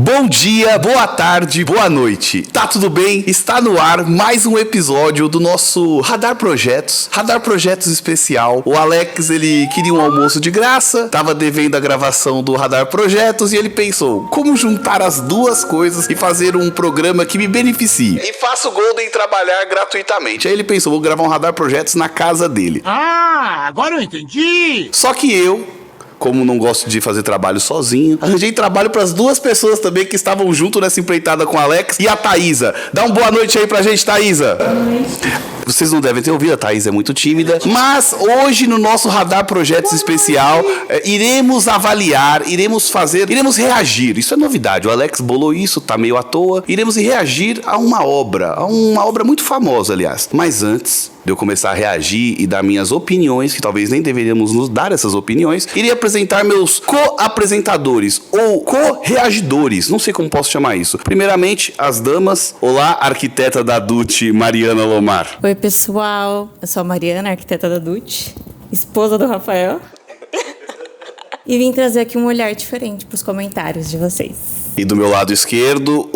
Bom dia, boa tarde, boa noite. Tá tudo bem? Está no ar mais um episódio do nosso Radar Projetos. Radar Projetos especial. O Alex, ele queria um almoço de graça, tava devendo a gravação do Radar Projetos e ele pensou, como juntar as duas coisas e fazer um programa que me beneficie? E faça o Golden trabalhar gratuitamente. Aí ele pensou, vou gravar um Radar Projetos na casa dele. Ah, agora eu entendi! Só que eu, como não gosto de fazer trabalho sozinho, arranjei trabalho para as duas pessoas também que estavam junto nessa empreitada com o Alex e a Thaísa. Dá uma boa noite aí pra gente, Thaísa. Vocês não devem ter ouvido, a Thaísa é muito tímida. Mas hoje no nosso Radar Projetos especial, iremos avaliar, iremos reagir. Isso é novidade, o Alex bolou isso, tá meio à toa. Iremos reagir a uma obra muito famosa, aliás. Mas antes de eu começar a reagir e dar minhas opiniões, que talvez nem deveríamos nos dar essas opiniões, irei apresentar meus co-apresentadores ou co-reagidores, não sei como posso chamar isso. Primeiramente, as damas. Olá, arquiteta da DUT, Mariana Lomar. Oi, pessoal. Eu sou a Mariana, arquiteta da DUT, esposa do Rafael. E vim trazer aqui um olhar diferente para os comentários de vocês. E do meu lado esquerdo,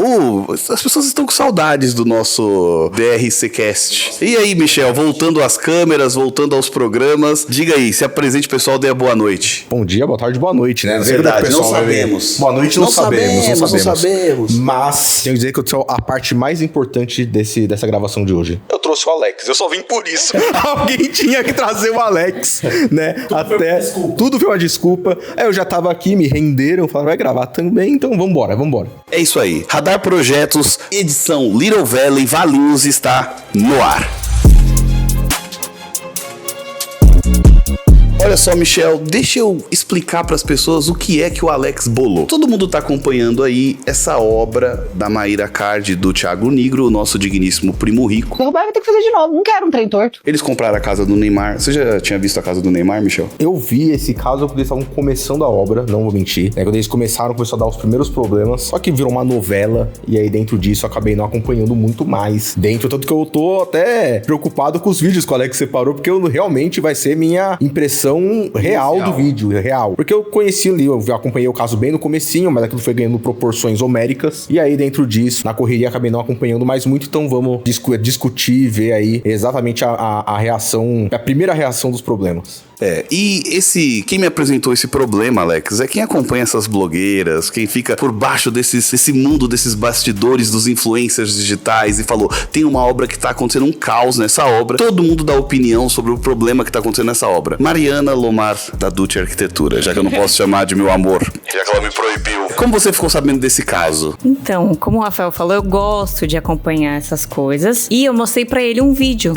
as pessoas estão com saudades do nosso DRCcast. E aí, Michel, voltando às câmeras, voltando aos programas, diga aí, se apresente, pessoal, dê a boa noite. Bom dia, boa tarde, boa noite, né? Verdade, não sabemos. Boa noite, não sabemos. Mas tenho que dizer que eu sou a parte mais importante dessa gravação de hoje. Eu trouxe o Alex, eu só vim por isso. Alguém tinha que trazer o Alex, né? Tudo foi uma desculpa. Aí eu já tava aqui, me renderam, falaram, vai gravar também, então vambora. É isso aí. Radar Projetos, edição Little Valley, Valinhos está no ar. Olha só, Michel, deixa eu explicar para as pessoas o que é que o Alex bolou. Todo mundo tá acompanhando aí essa obra da Mayra Card do Thiago Nigro, o nosso digníssimo primo rico. O Roberto vai ter que fazer de novo, não quero um trem torto. Eles compraram a casa do Neymar. Você já tinha visto a casa do Neymar, Michel? Eu vi esse caso quando eles estavam começando a obra, não vou mentir. Quando eles começou a dar os primeiros problemas, só que virou uma novela, e aí dentro disso eu acabei não acompanhando muito mais. Tanto que eu tô até preocupado com os vídeos que o Alex separou, porque realmente vai ser minha impressão real do vídeo, real. Porque eu conheci ali, eu acompanhei o caso bem no comecinho, mas aquilo foi ganhando proporções homéricas, e aí dentro disso, na correria, acabei não acompanhando mais muito, então vamos discutir, ver aí exatamente a reação, a primeira reação dos problemas. Quem me apresentou esse problema, Alex, é quem acompanha essas blogueiras, quem fica por baixo desse mundo, desses bastidores dos influencers digitais e falou, tem uma obra que tá acontecendo um caos nessa obra, todo mundo dá opinião sobre o problema que tá acontecendo nessa obra. Mariana Lomar, da DUT Arquitetura, já que eu não posso chamar de meu amor, já que ela me proibiu. Como você ficou sabendo desse caso? Então, como o Rafael falou, eu gosto de acompanhar essas coisas, e eu mostrei pra ele um vídeo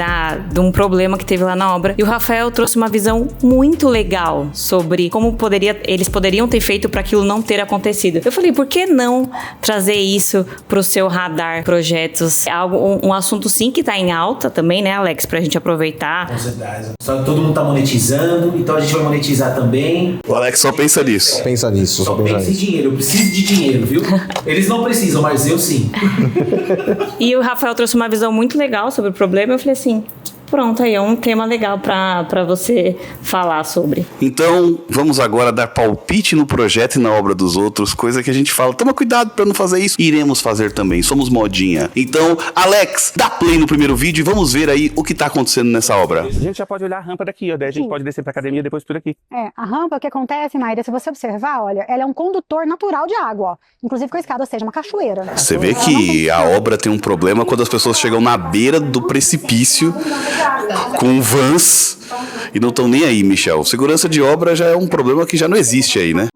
de um problema que teve lá na obra, e o Rafael trouxe uma visão muito legal sobre como eles poderiam ter feito para aquilo não ter acontecido. Eu falei, por que não trazer isso pro seu Radar Projetos? É um assunto sim que tá em alta também, né, Alex, pra gente aproveitar. Com certeza. Todo mundo tá monetizando, então a gente vai monetizar também. O Alex só pensa nisso. Só pensa em dinheiro. Eu preciso de dinheiro, viu? Eles não precisam, mas eu sim. E o Rafael trouxe uma visão muito legal sobre o problema. Eu falei assim, pronto, aí é um tema legal pra você falar sobre. Então, vamos agora dar palpite no projeto e na obra dos outros, coisa que a gente fala, toma cuidado pra não fazer isso. Iremos fazer também, somos modinha. Então, Alex, dá play no primeiro vídeo e vamos ver aí o que tá acontecendo nessa obra. A gente já pode olhar a rampa daqui, ó, daí a gente pode descer pra academia depois por aqui. A rampa, o que acontece, Maíra, se você observar, olha, ela é um condutor natural de água, ó. Inclusive com a escada, ou seja, uma cachoeira. Você vê que a obra tem um problema quando as pessoas chegam na beira do precipício com vans e não estão nem aí, Michel. Segurança de obra já é um problema que já não existe aí, né?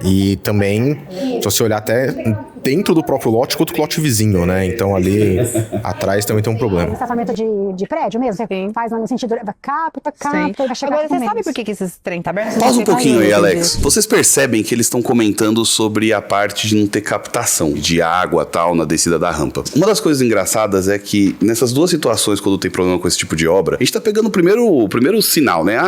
E também, se você olhar até dentro do próprio lote, quanto o lote vizinho, né? Então ali atrás também tem um problema. Tratamento de prédio mesmo, você faz no sentido, capta, vai chegar. Agora, você sabe por que esses trem tá aberto? Pausa um pouquinho aí, Alex. Vocês percebem que eles estão comentando sobre a parte de não ter captação de água tal na descida da rampa. Uma das coisas engraçadas é que nessas duas situações, quando tem problema com esse tipo de obra, a gente tá pegando o primeiro sinal, né?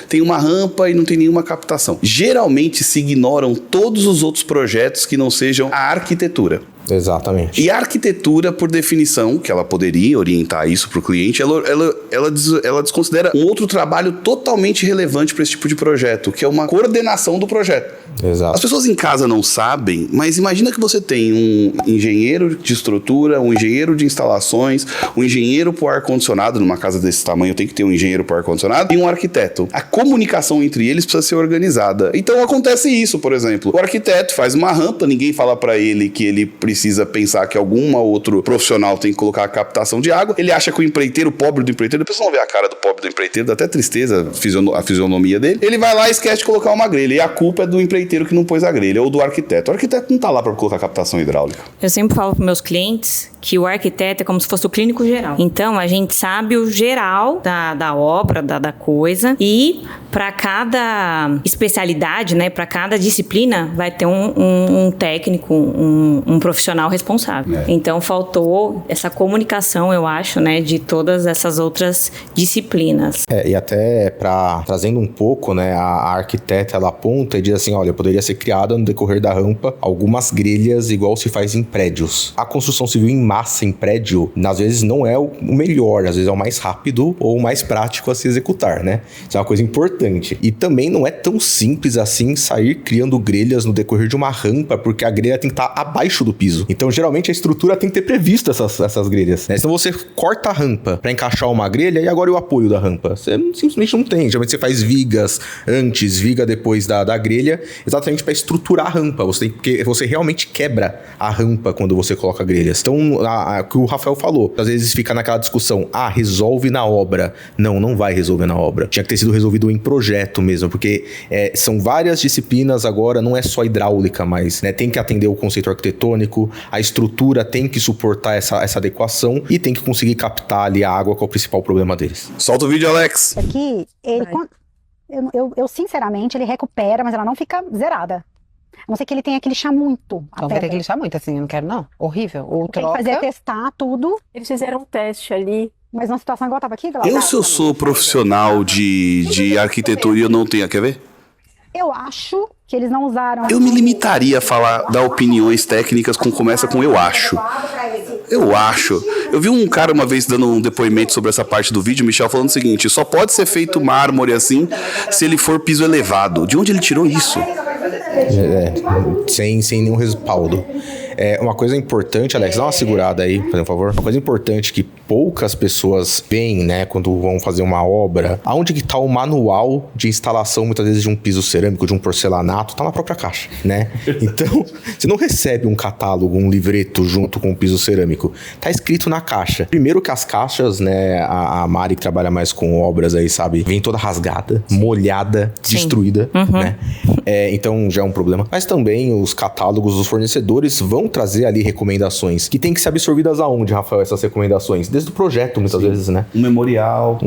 Tem uma rampa e não tem nenhuma captação. Geralmente se ignoram todos os outros projetos que não sejam a arquitetura. Exatamente. E a arquitetura, por definição, que ela poderia orientar isso para o cliente, ela desconsidera um outro trabalho totalmente relevante para esse tipo de projeto, que é uma coordenação do projeto. Exato. As pessoas em casa não sabem, mas imagina que você tem um engenheiro de estrutura, um engenheiro de instalações, um engenheiro por ar-condicionado. Numa casa desse tamanho tem que ter um engenheiro por ar-condicionado e um arquiteto. A comunicação entre eles precisa ser organizada. Então acontece isso, por exemplo. O arquiteto faz uma rampa, ninguém fala para ele que ele precisa pensar que algum outro profissional tem que colocar a captação de água. Ele acha que o empreiteiro, o pobre do empreiteiro, depois você não vê a cara do pobre do empreiteiro, dá até tristeza a fisionomia dele. Ele vai lá e esquece de colocar uma grelha. E a culpa é do empreiteiro que não pôs a grelha, ou do arquiteto. O arquiteto não tá lá para colocar captação hidráulica. Eu sempre falo para meus clientes que o arquiteto é como se fosse o clínico geral. Então, a gente sabe o geral da obra, da coisa, e para cada especialidade, né, para cada disciplina, vai ter um técnico, um profissional responsável. Então, faltou essa comunicação, eu acho, né, de todas essas outras disciplinas. E até trazendo um pouco, né, a arquiteta, ela aponta e diz assim, olha, poderia ser criada no decorrer da rampa algumas grelhas igual se faz em prédios. A construção civil em massa em prédio, às vezes não é o melhor, às vezes é o mais rápido ou o mais prático a se executar, né? Isso é uma coisa importante. E também não é tão simples assim sair criando grelhas no decorrer de uma rampa, porque a grelha tem que estar abaixo do piso. Então, geralmente, a estrutura tem que ter previsto essas grelhas, né? Senão você corta a rampa para encaixar uma grelha e agora o apoio da rampa. Você simplesmente não tem. Geralmente você faz vigas antes, viga depois da grelha, exatamente para estruturar a rampa. Porque você realmente quebra a rampa quando você coloca grelhas. Então, o que o Rafael falou, às vezes fica naquela discussão, resolve na obra. Não vai resolver na obra. Tinha que ter sido resolvido em projeto mesmo, porque são várias disciplinas agora, não é só hidráulica, mas né, tem que atender o conceito arquitetônico, a estrutura tem que suportar essa adequação e tem que conseguir captar ali a água, que é o principal problema deles. Solta o vídeo, Alex. Aqui, eu sinceramente, ele recupera, mas ela não fica zerada. A não ser que ele tenha que lixar muito. Não vai ter que lixar muito, assim, eu não quero não. Horrível. Ou tem que fazer testar tudo. Eles fizeram um teste ali. Mas numa situação igual tava aqui, Glaucia. Eu, se eu sou profissional de arquitetura, eu não tenho. Quer ver? Eu acho que eles não usaram... Eu me limitaria a dar opiniões técnicas começa com eu acho. Eu acho. Eu vi um cara uma vez dando um depoimento sobre essa parte do vídeo, Michel, falando o seguinte, só pode ser feito mármore assim se ele for piso elevado. De onde ele tirou isso? Sem nenhum respaldo. Uma coisa importante, Alex, dá uma segurada aí, por favor. Uma coisa importante que poucas pessoas veem, né, quando vão fazer uma obra, aonde que tá o manual de instalação, muitas vezes, de um piso cerâmico, de um porcelanato, tá na própria caixa, né? Então, você não recebe um catálogo, um livreto junto com o piso cerâmico. Tá escrito na caixa. Primeiro que as caixas, né, a Mari que trabalha mais com obras aí, sabe, vem toda rasgada, molhada, destruída, né? Então, já é um problema. Mas também os catálogos dos fornecedores vão trazer ali recomendações que tem que ser absorvidas aonde, Rafael, essas recomendações? Desde o projeto, muitas vezes, né? Um memorial.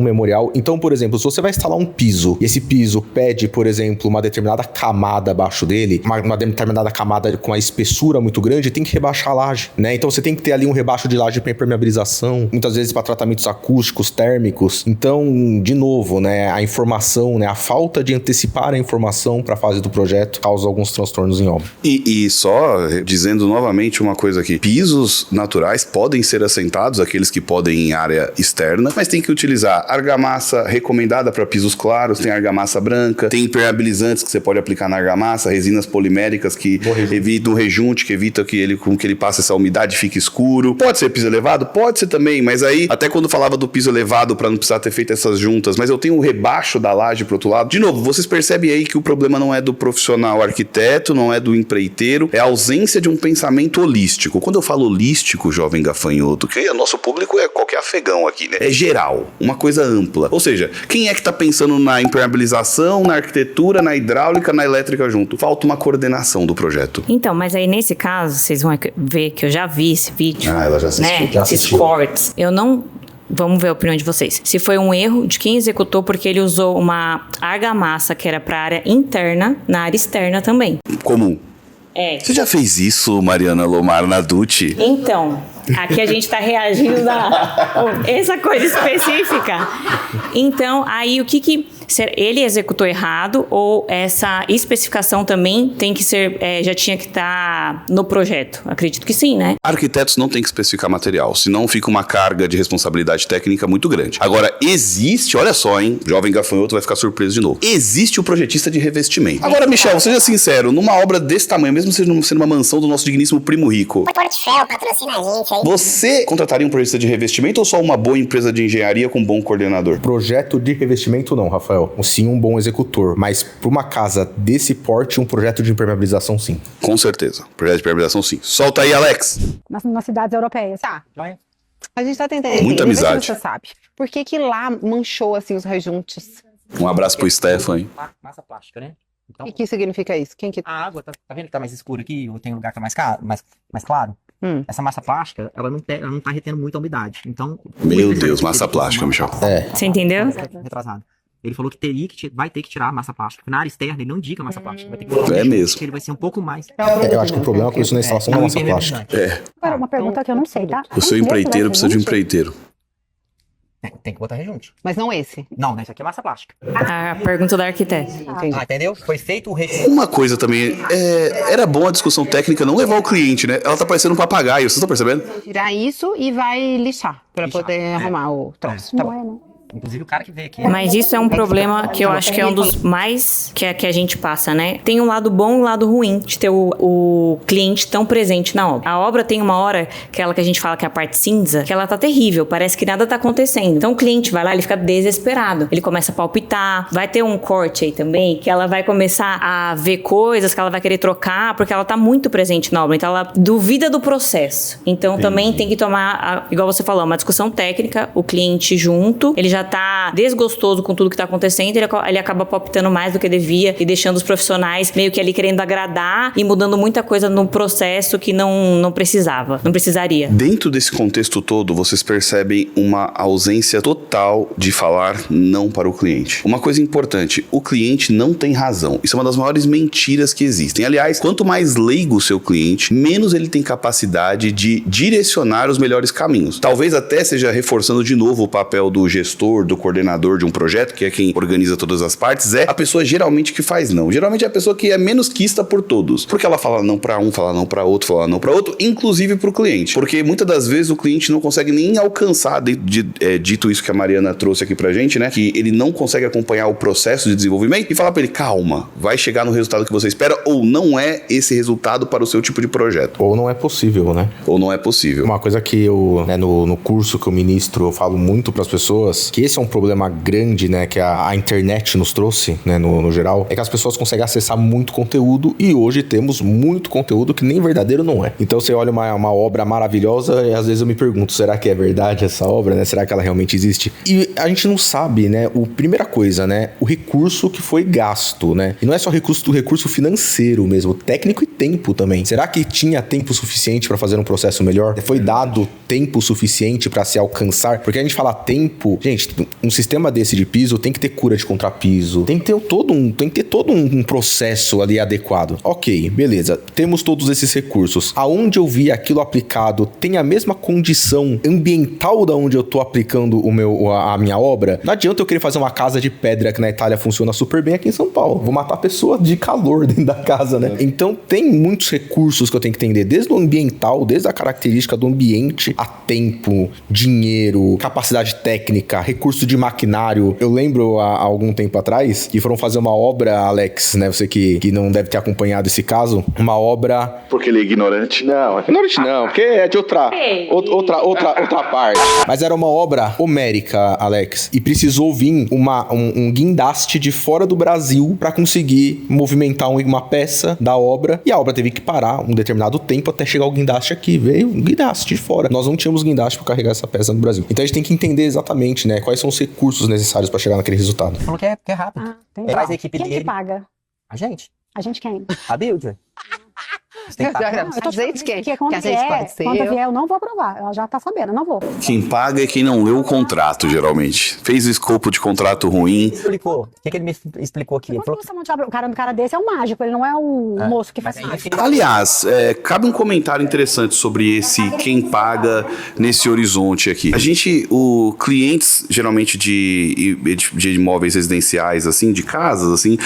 Então, por exemplo, se você vai instalar um piso e esse piso pede, por exemplo, uma determinada camada abaixo dele, uma determinada camada com uma espessura muito grande, tem que rebaixar a laje, né? Então, você tem que ter ali um rebaixo de laje para impermeabilização, muitas vezes para tratamentos acústicos, térmicos. Então, de novo, né, a informação, né, a falta de antecipar a informação para a fase do projeto causa alguns transtornos em obra. E só dizendo novamente uma coisa aqui, pisos naturais podem ser assentados, aqueles que podem em área externa, mas tem que utilizar argamassa recomendada para pisos claros, tem argamassa branca, tem impermeabilizantes que você pode aplicar na argamassa, resinas poliméricas que evitam o rejunte, que evita que ele passe essa umidade e fique escuro. Pode ser piso elevado? Pode ser também, mas aí, até quando falava do piso elevado para não precisar ter feito essas juntas, mas eu tenho um rebaixo da laje pro outro lado. De novo, vocês percebem aí que o problema não é do profissional arquiteto, não é do empreiteiro, é a ausência de um pensamento holístico. Quando eu falo holístico, jovem gafanhoto, que o nosso público é qualquer afegão aqui, né? É geral, uma coisa ampla. Ou seja, quem é que tá pensando na impermeabilização, na arquitetura, na hidráulica, na elétrica junto? Falta uma coordenação do projeto. Então, mas aí nesse caso, vocês vão ver que eu já vi esse vídeo. Ela já assistiu. Né? Esses cortes. Eu não... Vamos ver a opinião de vocês. Se foi um erro de quem executou porque ele usou uma argamassa que era para área interna, na área externa também. Comum. Você já fez isso, Mariana Lomar, na Dutti? Então, aqui a gente tá reagindo a essa coisa específica. Então, aí o que Ele executou errado ou essa especificação também tem que ser, já tinha que estar no projeto? Acredito que sim, né? Arquitetos não têm que especificar material, senão fica uma carga de responsabilidade técnica muito grande. Agora, existe, olha só, hein? Jovem gafanhoto vai ficar surpreso de novo. Existe o projetista de revestimento. Agora, Michel, seja sincero, numa obra desse tamanho, mesmo sendo uma mansão do nosso digníssimo primo rico, Portfel, patrocina a gente aí. você contrataria um projetista de revestimento ou só uma boa empresa de engenharia com um bom coordenador? Projeto de revestimento não, Rafael. Sim, um bom executor. Mas para uma casa desse porte, um projeto de impermeabilização sim. Com certeza. Projeto de impermeabilização sim. Solta aí, Alex. Nas cidades europeias. Tá. A gente tá tentando Muita entender, vê se amizade. você sabe. Por que que lá manchou, assim, os rejuntos? Um abraço pro Stefan, hein? Massa plástica, né? Então, O que significa isso? Quem que... a água, tá vendo que tá mais escuro aqui? Ou tem um lugar que é mais claro? Essa massa plástica, ela não tá retendo muita umidade. Então... Meu Deus, massa plástica, Michel. Você entendeu? Retrasado. Ele falou que vai ter que tirar a massa plástica. Na área externa, ele não indica massa plástica. Vai ter que É mesmo. Ele vai ser um pouco mais... Eu acho que o problema é com isso na instalação da massa plástica. Agora, uma pergunta que eu não sei, tá? O seu empreiteiro precisa de um empreiteiro. Tem que botar rejunte. Mas não esse. Não, esse aqui é massa plástica. A pergunta do arquiteto. Entendi. Entendeu? Foi feito o rejunte. Uma coisa também, era bom a discussão técnica não levar o cliente, né? Ela tá parecendo um papagaio, vocês estão percebendo? Tirar isso e vai lixar, pra poder arrumar o troço. Tá bom. Não é, não. Inclusive o cara que veio aqui... Mas isso é um problema que eu acho que é um dos mais que a gente passa, né? Tem um lado bom e um lado ruim de ter o cliente tão presente na obra. A obra tem uma hora, aquela que a gente fala que é a parte cinza, que ela tá terrível, parece que nada tá acontecendo. Então o cliente vai lá, ele fica desesperado. Ele começa a palpitar, vai ter um corte aí também, que ela vai começar a ver coisas que ela vai querer trocar, porque ela tá muito presente na obra. Então ela duvida do processo. Então também tem que tomar, igual você falou, uma discussão técnica, o cliente junto, ele já tá desgostoso com tudo que tá acontecendo, ele acaba palpitando mais do que devia e deixando os profissionais meio que ali querendo agradar e mudando muita coisa no processo que não precisava, não precisaria. Dentro desse contexto todo, vocês percebem uma ausência total de falar não para o cliente. Uma coisa importante, o cliente não tem razão. Isso é uma das maiores mentiras que existem. Aliás, quanto mais leigo o seu cliente, menos ele tem capacidade de direcionar os melhores caminhos. Talvez até seja reforçando de novo o papel do gestor, do coordenador de um projeto, que é quem organiza todas as partes, é a pessoa geralmente que faz não. Geralmente é a pessoa que é menos quista por todos. Porque ela fala não pra um, fala não pra outro, fala não pra outro, inclusive pro cliente. Porque muitas das vezes o cliente não consegue nem alcançar, dito isso que a Mariana trouxe aqui pra gente, né? Que ele não consegue acompanhar o processo de desenvolvimento e falar pra ele, calma, vai chegar no resultado que você espera ou não é esse resultado para o seu tipo de projeto. Ou não é possível, né? Ou não é possível. Uma coisa que eu, né, no curso que eu ministro, eu falo muito pras pessoas, que esse é um problema grande, né, que a internet nos trouxe, né, no geral, é que as pessoas conseguem acessar muito conteúdo e hoje temos muito conteúdo que nem verdadeiro não é. Então você olha uma obra maravilhosa e às vezes eu me pergunto, será que é verdade essa obra, né? Será que ela realmente existe? E a gente não sabe, né, primeira coisa, né, o recurso que foi gasto, né? E não é só recurso financeiro mesmo, técnico e tempo também. Será que tinha tempo suficiente para fazer um processo melhor? Foi dado tempo suficiente para se alcançar? Porque a gente fala tempo, gente, um sistema desse de piso tem que ter cura de contrapiso, tem que ter todo um processo ali adequado. Ok, beleza, temos todos esses recursos. Aonde eu vi aquilo aplicado tem a mesma condição ambiental da onde eu tô aplicando a minha obra? Não adianta eu querer fazer uma casa de pedra que na Itália funciona super bem aqui em São Paulo. Vou matar a pessoa de calor dentro da casa, né? Então tem muitos recursos que eu tenho que entender, desde o ambiental, desde a característica do ambiente, a tempo, dinheiro, capacidade técnica, recurso de maquinário. Eu lembro há algum tempo atrás que foram fazer uma obra, Alex, né? Você que não deve ter acompanhado esse caso, uma obra... Porque ele é ignorante? Não, ignorante não, porque é de outra parte. Mas era uma obra homérica, Alex, e precisou vir um guindaste de fora do Brasil para conseguir movimentar uma peça da obra, e a obra teve que parar um determinado tempo até chegar o guindaste aqui. Veio um guindaste de fora. Nós não tínhamos guindaste para carregar essa peça no Brasil. Então a gente tem que entender exatamente, né, quais são os recursos necessários para chegar naquele resultado. Falou que é rápido. Ah, Traz a equipe quem dele. que paga? A gente. A gente quem? A Builder. Você tem que estar... Não, eu tô Azeite quente. porque quando Azeite pode ser. quando vier, eu não vou aprovar. Ela já tá sabendo, eu não vou. Quem paga é quem não leu o contrato, geralmente. Fez o escopo de contrato ruim. Explicou. O que ele me explicou aqui? Ele Quando falou você monte obra, um cara desse é um mágico, ele não é um moço que faz mas aí, mágica. Aliás, cabe um comentário interessante sobre esse quem paga nesse horizonte aqui. O clientes, geralmente de imóveis residenciais, assim, de casas, assim,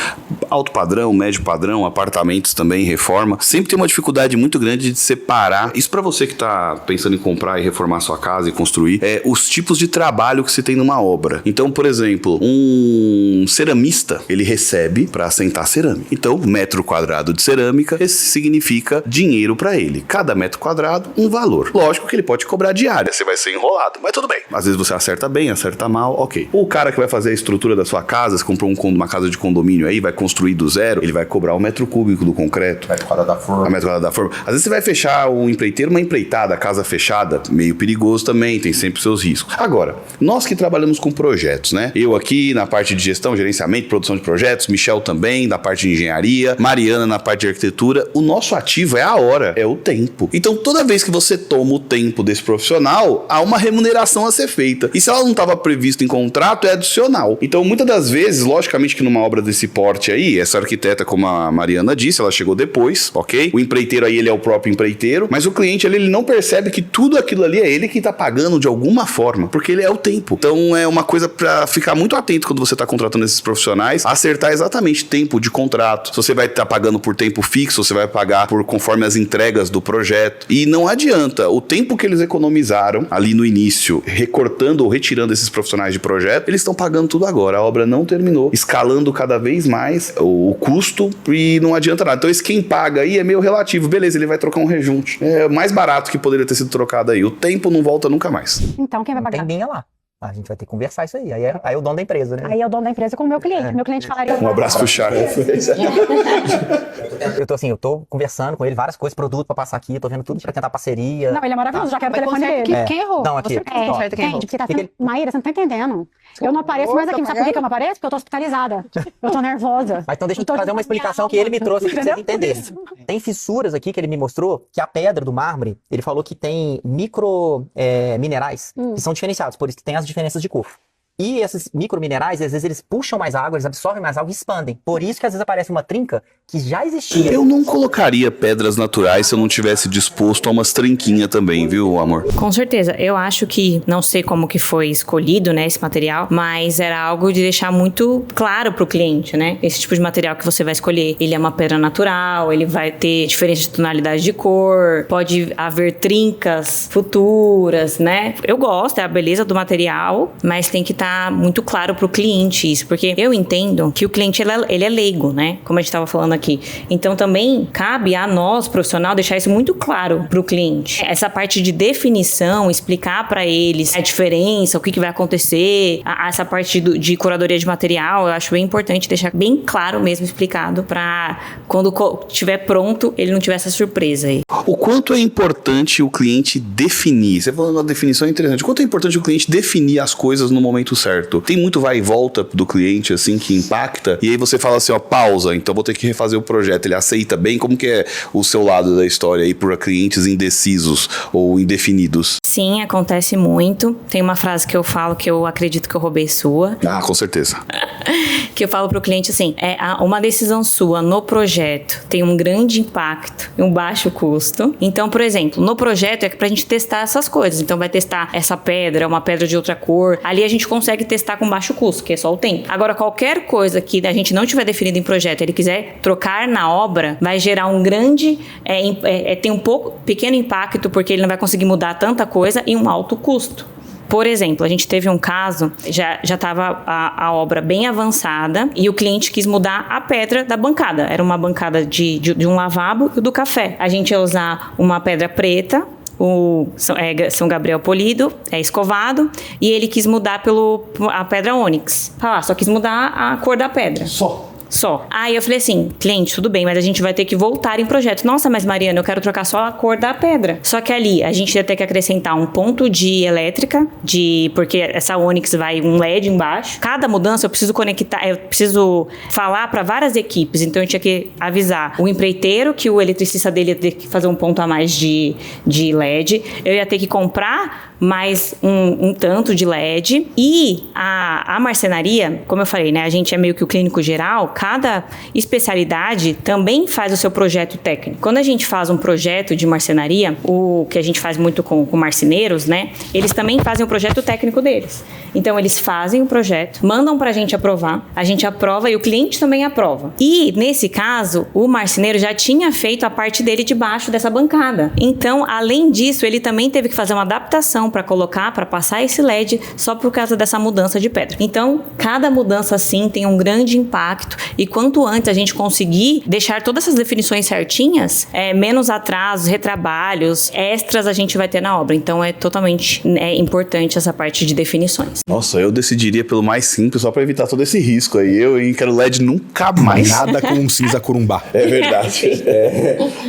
alto padrão, médio padrão, apartamentos também, reforma, sempre tem uma dificuldade muito grande de separar. Isso para você que tá pensando em comprar e reformar sua casa e construir, os tipos de trabalho que você tem numa obra. Então, por exemplo, um ceramista, ele recebe para assentar cerâmica. Então, metro quadrado de cerâmica, esse significa dinheiro para ele. Cada metro quadrado, um valor. Lógico que ele pode cobrar diária, você vai ser enrolado, mas tudo bem. Às vezes você acerta bem, acerta mal, ok. O cara que vai fazer a estrutura da sua casa, você comprou uma casa de condomínio aí, vai construir do zero, ele vai cobrar o metro cúbico do concreto. Metro quadrado da forma. A metro quadrado da forma. Às vezes você vai fechar um empreiteiro, uma empreitada, casa fechada, meio perigoso também, tem sempre seus riscos. Agora, nós que trabalhamos com projetos, né? Eu aqui na parte de gestão, gerenciamento, produção de projetos, Michel também na parte de engenharia, Mariana na parte de arquitetura, o nosso ativo é a hora, é o tempo. Então toda vez que você toma o tempo desse profissional, há uma remuneração a ser feita. E se ela não estava prevista em contrato, é adicional. Então muitas das vezes, logicamente que numa obra desse porte aí, essa arquiteta, como a Mariana disse, ela chegou depois, ok? O empreiteiro aí, ele é o próprio empreiteiro, mas o cliente ali, ele não percebe que tudo aquilo ali é ele que tá pagando de alguma forma, porque ele é o tempo. Então é uma coisa pra ficar muito atento quando você tá contratando esses profissionais, acertar exatamente tempo de contrato. Se você vai estar pagando por tempo fixo, você vai pagar por conforme as entregas do projeto. E não adianta, o tempo que eles economizaram ali no início, recortando ou retirando esses profissionais de projeto, eles estão pagando tudo agora. A obra não terminou, escalando cada vez mais o custo e não adianta nada. Então esse quem paga aí é meio relativo. Beleza, ele vai trocar um rejunte. É mais barato que poderia ter sido trocado aí. O tempo não volta nunca mais. Então quem vai não pagar? tem linha lá. A gente vai ter que conversar isso aí. Aí é o dono da empresa, né? Aí é o dono da empresa com o meu cliente. Meu cliente falaria... Um abraço pro Charles. Eu tô conversando com ele, várias coisas, produto pra passar aqui, tô vendo tudo pra tentar parceria. Não, ele é maravilhoso, já quero o telefone dele. Quem errou? Não, aqui. Porque tá sendo... Maíra, você não tá entendendo. Eu não apareço mais aqui, sabe por que eu não apareço? Porque eu tô hospitalizada. Eu tô nervosa. Mas então deixa eu fazer uma explicação que ele me trouxe aqui pra vocês entenderem. Tem fissuras aqui que ele me mostrou, que a pedra do mármore, ele falou que tem micro minerais, que são diferenciados, por isso que tem as diferenças de cor. E esses microminerais, às vezes eles puxam mais água, eles absorvem mais água e expandem. Por isso que às vezes aparece uma trinca que já existia. Eu não colocaria pedras naturais se eu não tivesse disposto a umas trinquinhas também, viu, amor? Com certeza. Eu acho que, não sei como que foi escolhido, né, esse material, mas era algo de deixar muito claro pro cliente, né? Esse tipo de material que você vai escolher, ele é uma pedra natural, ele vai ter diferença de tonalidade de cor, pode haver trincas futuras, né? Eu gosto, é a beleza do material, mas tem que estar muito claro pro cliente isso, porque eu entendo que o cliente, ele é leigo, né? Como a gente estava falando aqui. Então, também cabe a nós, profissional, deixar isso muito claro pro cliente. Essa parte de definição, explicar para eles a diferença, o que vai acontecer, essa parte de curadoria de material, eu acho bem importante deixar bem claro mesmo, explicado, para quando estiver pronto, ele não tiver essa surpresa aí. O quanto é importante o cliente definir? Você falou uma definição interessante. O quanto é importante o cliente definir as coisas no momento certo? Tem muito vai e volta do cliente, assim, que impacta, e aí você fala assim, ó, pausa, então vou ter que refazer o projeto. Ele aceita bem? Como que é o seu lado da história aí para clientes indecisos ou indefinidos? Sim, acontece muito. Tem uma frase que eu falo que eu acredito que eu roubei sua. Ah, com certeza. Que eu falo pro cliente assim, uma decisão sua no projeto tem um grande impacto e um baixo custo. Então, por exemplo, no projeto é pra gente testar essas coisas. Então, vai testar essa pedra, uma pedra de outra cor. Ali a gente consegue testar com baixo custo, que é só o tempo. Agora, qualquer coisa que a gente não tiver definido em projeto, ele quiser trocar na obra, vai gerar um grande, tem um pequeno impacto, porque ele não vai conseguir mudar tanta coisa e um alto custo. Por exemplo, a gente teve um caso, já estava a obra bem avançada e o cliente quis mudar a pedra da bancada. Era uma bancada de um lavabo e do café. A gente ia usar uma pedra preta, o São Gabriel polido, escovado, e ele quis mudar a pedra ônix. Só quis mudar a cor da pedra. só. Aí eu falei assim, cliente, tudo bem, mas a gente vai ter que voltar em projeto. Nossa, mas Mariana, eu quero trocar só a cor da pedra. Só que ali, a gente ia ter que acrescentar um ponto de elétrica, porque essa Onyx vai um LED embaixo. Cada mudança eu preciso conectar, eu preciso falar para várias equipes. Então eu tinha que avisar o empreiteiro que o eletricista dele ia ter que fazer um ponto a mais de LED. Eu ia ter que comprar mais um tanto de LED. E a marcenaria, como eu falei, né? A gente é meio que o clínico geral. Cada especialidade também faz o seu projeto técnico. Quando a gente faz um projeto de marcenaria, o que a gente faz muito com marceneiros, né? Eles também fazem o projeto técnico deles. Então, eles fazem o projeto, mandam pra gente aprovar, a gente aprova e o cliente também aprova. E, nesse caso, o marceneiro já tinha feito a parte dele debaixo dessa bancada. Então, além disso, ele também teve que fazer uma adaptação para colocar, para passar esse LED só por causa dessa mudança de pedra. Então, cada mudança assim tem um grande impacto e quanto antes a gente conseguir deixar todas essas definições certinhas, menos atrasos, retrabalhos, extras a gente vai ter na obra. Então, é totalmente importante essa parte de definições. Nossa, eu decidiria pelo mais simples só pra evitar todo esse risco aí. Eu quero LED nunca mais. Nada com um cinza corumbá. É verdade.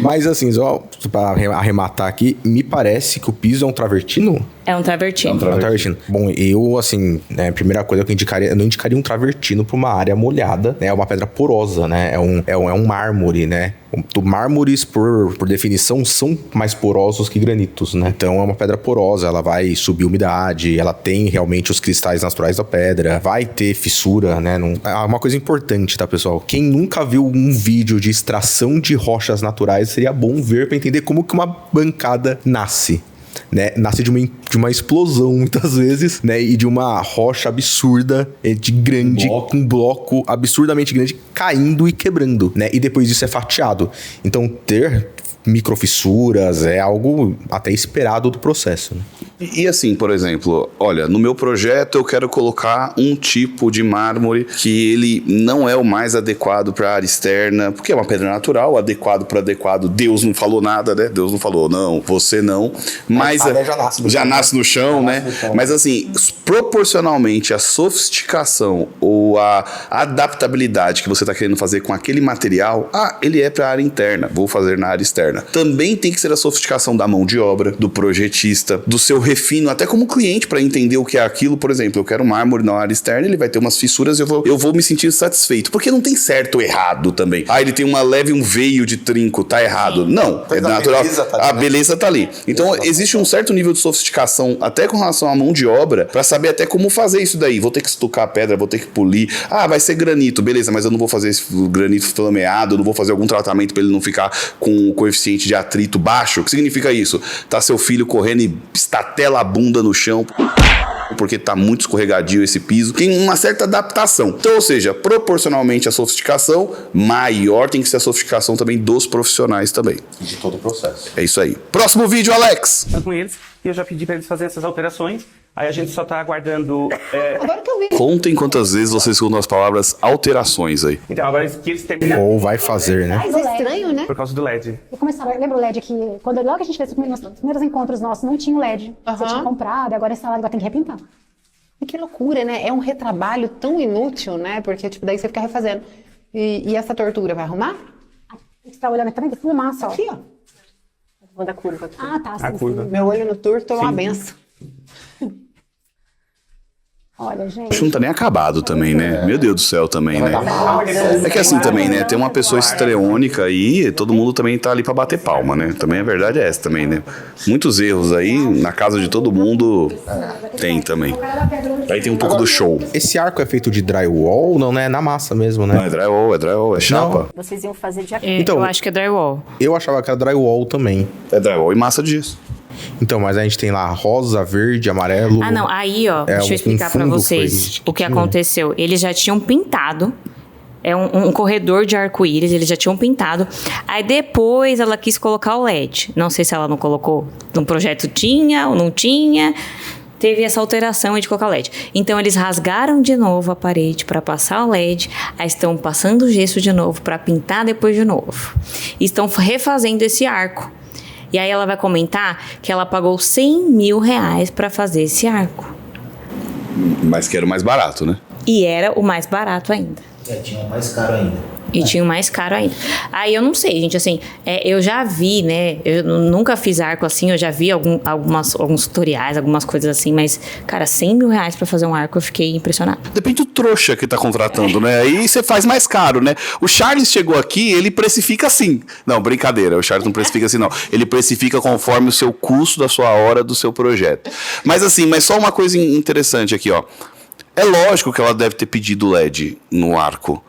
Mas assim, só pra arrematar aqui, me parece que o piso é um travertino? É um travertino. É um travertino. Bom, eu, assim, né, a primeira coisa que eu não indicaria um travertino pra uma área molhada, né? É uma pedra porosa, né? É um mármore, né? Mármores, por definição, são mais porosos que granitos, né? Então, é uma pedra porosa, ela vai subir umidade, ela tem realmente os cristais naturais da pedra, vai ter fissura, né? Uma coisa importante, tá, pessoal? Quem nunca viu um vídeo de extração de rochas naturais, seria bom ver pra entender como que uma bancada nasce. Né? Nasce de uma explosão, muitas vezes, né? E de uma rocha absurda, de grande, com um bloco absurdamente grande, caindo e quebrando, né? E depois disso é fatiado. Então, ter microfissuras é algo até esperado do processo, né? E assim, por exemplo, olha, no meu projeto eu quero colocar um tipo de mármore que ele não é o mais adequado para a área externa, porque é uma pedra natural, adequado para adequado. Deus não falou nada, né? Deus não falou, não, você não. Mas já nasce no chão, né? Mas assim, proporcionalmente a sofisticação ou a adaptabilidade que você está querendo fazer com aquele material, ele é para a área interna, vou fazer na área externa. Também tem que ser a sofisticação da mão de obra, do projetista, do seu refino, até como cliente, para entender o que é aquilo. Por exemplo, eu quero mármore na área externa, ele vai ter umas fissuras e eu vou me sentir satisfeito, porque não tem certo ou errado também. Ele tem um veio de trinco, tá errado. Não, é natural. A beleza tá ali. Então, existe um certo nível de sofisticação, até com relação à mão de obra, para saber até como fazer isso daí. Vou ter que estucar a pedra, vou ter que polir. Vai ser granito, beleza, mas eu não vou fazer esse granito flameado, eu não vou fazer algum tratamento para ele não ficar com o coeficiente de atrito baixo. O que significa isso? Tá seu filho correndo e estatela a bunda no chão porque tá muito escorregadio esse piso. Tem uma certa adaptação. Então, ou seja, proporcionalmente à sofisticação, maior tem que ser a sofisticação também dos profissionais também. De todo o processo. É isso aí. Próximo vídeo, Alex! Com eles, e eu já pedi pra eles fazerem essas alterações. Aí a gente só tá aguardando... Agora que eu vi. Contem quantas vezes vocês escutam as palavras alterações aí. Então, agora que eles terminam... Ou vai fazer, né? Mas é estranho, né? Por causa do LED. Eu começava, lembra o LED que logo que a gente fez os primeiros encontros nossos, não tinha o LED. Você tinha comprado, agora instalado, agora tem que repintar. E que loucura, né? É um retrabalho tão inútil, né? Porque, tipo, daí você fica refazendo. E essa tortura vai arrumar? Você tá olhando também, tem fumaça, ó. Aqui, ó. Vou dar curva aqui. Tá. A curva. Meu olho no torto é uma benção. Olha, gente. Acho que não tá nem acabado também, né? Meu Deus do céu também, né? É que assim também, né? Tem uma pessoa estreônica aí, todo mundo também tá ali pra bater palma, né? Também a verdade é essa também, né? Muitos erros aí, na casa de todo mundo tem também. Aí tem um pouco do show. Esse arco é feito de drywall, não, né? É na massa mesmo, né? Não, é drywall, é chapa. Vocês iam fazer de Então, eu acho que é drywall. Eu achava que era drywall também. É drywall e massa de gesso. Então, mas a gente tem lá rosa, verde, amarelo. Não, aí, ó, deixa eu explicar pra vocês o que aconteceu. Eles já tinham pintado. É um corredor de arco-íris, eles já tinham pintado. Aí depois ela quis colocar o LED. Não sei se ela não colocou. No projeto tinha ou não tinha. Teve essa alteração de colocar o LED. Então eles rasgaram de novo a parede para passar o LED. Aí estão passando o gesso de novo para pintar depois de novo. E estão refazendo esse arco. E aí ela vai comentar que ela pagou R$100 mil para fazer esse arco. Mas que era o mais barato, né? E era o mais barato ainda. Tinha um mais caro ainda. E tinha o mais caro ainda. Aí eu não sei, gente, assim, eu já vi, né? Eu nunca fiz arco assim, eu já vi alguns tutoriais, algumas coisas assim, mas, cara, R$100.000 pra fazer um arco, eu fiquei impressionado. Depende do trouxa que tá contratando, né? Aí você faz mais caro, né? O Charles chegou aqui, ele precifica assim. Não, brincadeira, o Charles não precifica assim, não. Ele precifica conforme o seu custo da sua hora do seu projeto. Mas assim, mas só uma coisa interessante aqui, ó. É lógico que ela deve ter pedido LED no arco.